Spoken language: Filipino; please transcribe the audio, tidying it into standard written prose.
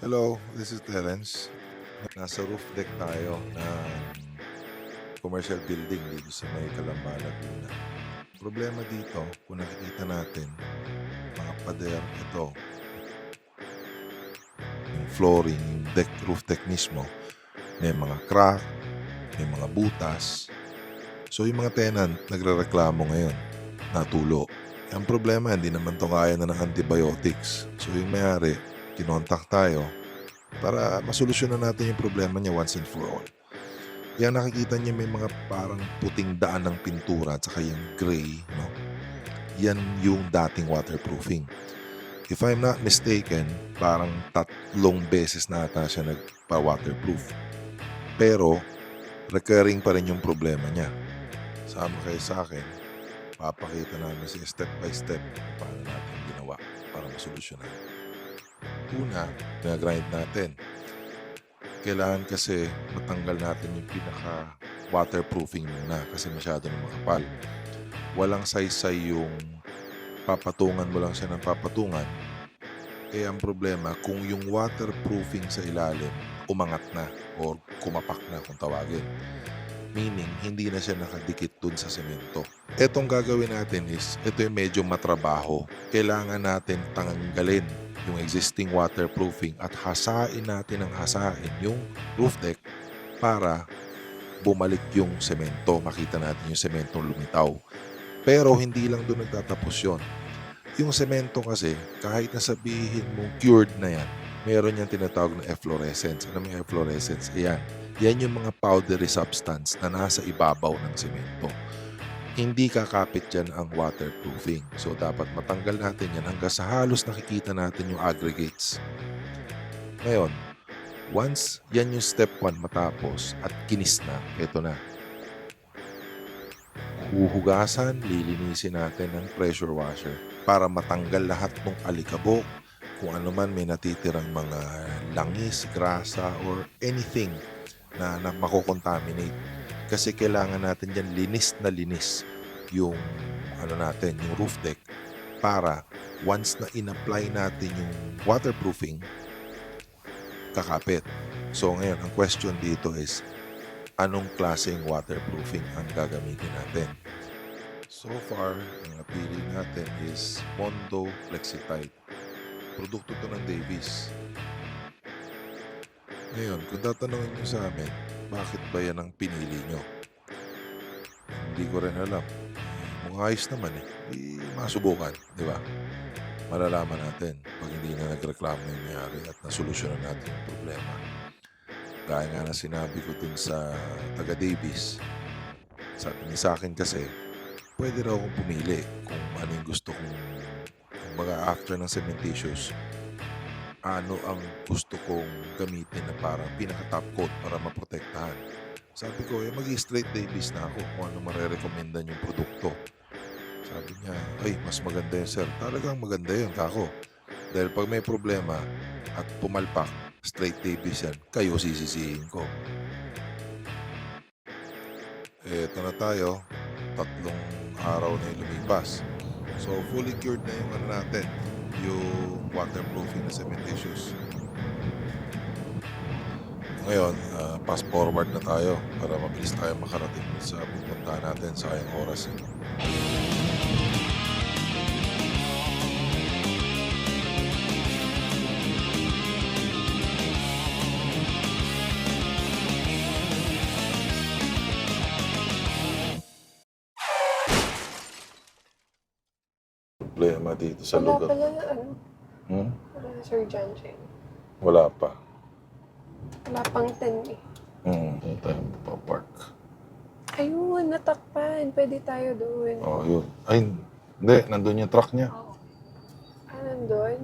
Hello, this is Terence. Nasa roof deck tayo ng commercial building dito sa may Calamba, Laguna. Problema dito, kung nakikita natin, mga pader, ito, yung flooring, yung deck, roof deck mismo, may mga crack, may mga butas. So yung mga tenant, nagrereklamo ngayon, natulo. Ang problema, hindi naman to kaya na ng antibiotics. So yung may-ari, kinontak tayo para masolusyonan natin yung problema niya once and for all. Yan nakikita niya may mga parang puting daan ng pintura at saka yung gray, no? Yan yung dating waterproofing. If I'm not mistaken, parang 3 beses na ata siya nagpa-waterproof. Pero, recurring pa rin yung problema niya. Sama kayo sa akin, papakita namin si step by step paano natin ginawa para masolusyonan. Una, pinag-grind natin. Kailangan kasi matanggal natin yung pinaka waterproofing muna kasi masyado na makapal. Walang saysay yung papatungan mo lang siya ng papatungan. Eh ang problema, kung yung waterproofing sa ilalim umangat na or kumapak na kung tawagin. Meaning, hindi na siya nakadikit dun sa semento. Etong gagawin natin is, ito yung medyo matrabaho. Kailangan natin tanggalin yung existing waterproofing at hasain natin ng hasain yung roof deck para bumalik yung semento. Makita natin yung semento lumitaw. Pero hindi lang doon nagtatapos yon. Yung semento kasi, kahit na sabihin mong cured na yan, meron yung tinatawag na efflorescence. Ano yung efflorescence? Ayan. Yan yung mga powdery substance na nasa ibabaw ng semento. Hindi kakapit dyan ang waterproofing. So, dapat matanggal natin yan hanggang sa halos nakikita natin yung aggregates. Ngayon, once yan yung step 1 matapos at kinis na, ito na. Huhugasan, lilinisin natin ng pressure washer para matanggal lahat ng alikabok, kung ano man may natitirang mga langis, grasa, or anything na makokontaminate. Kasi kailangan natin dyan linis na linis yung natin, yung roof deck para once na in-apply natin yung waterproofing, kakapit. So ngayon, ang question dito is, anong klaseng waterproofing ang gagamitin natin? So far, ang napili natin is Mondo Flexitite. Produkto to ng Davis. Ngayon, kung tatanungin nyo sa amin, bakit ba yan ang pinili nyo? Hindi ko rin alam. Mukhang ayos naman eh. Di masubukan, di ba? Malalaman natin pag hindi na nagreklamo yung mayari at nasolusyonan natin yung problema. Gaya nga na sinabi ko dun sa taga Davis, sabi niya sa akin kasi, pwede raw akong pumili kung ano yung gusto kong, kumbaga after ng cementitious, ano ang gusto kong gamitin na parang pinaka-top coat para maprotektahan. Sabi ko, mag-straight Davis na ako kung ano marerekomendan yung produkto. Sabi niya, ay, mas maganda yun, sir. Talagang maganda yun, kako. Dahil pag may problema at pumalpak, straight Davis yan, kayo sisisihin ko. Eto na tayo, 3 araw na yung lumipas. So, fully cured na yung natin, yung waterproofing na cementitious. Ngayon, fast forward na tayo para mabilis tayo makarating sa pupuntahan natin sa ayang oras. Problema dito sa Wala lugar. pala Hmm? wala Sir John Shane. Wala pa. Wala pang 10 eh. Hindi tayo papark. Ayun, natakpan. Pwede tayo doon. Oh, yun. Ay, hindi. Nandun yung truck niya. Nandun?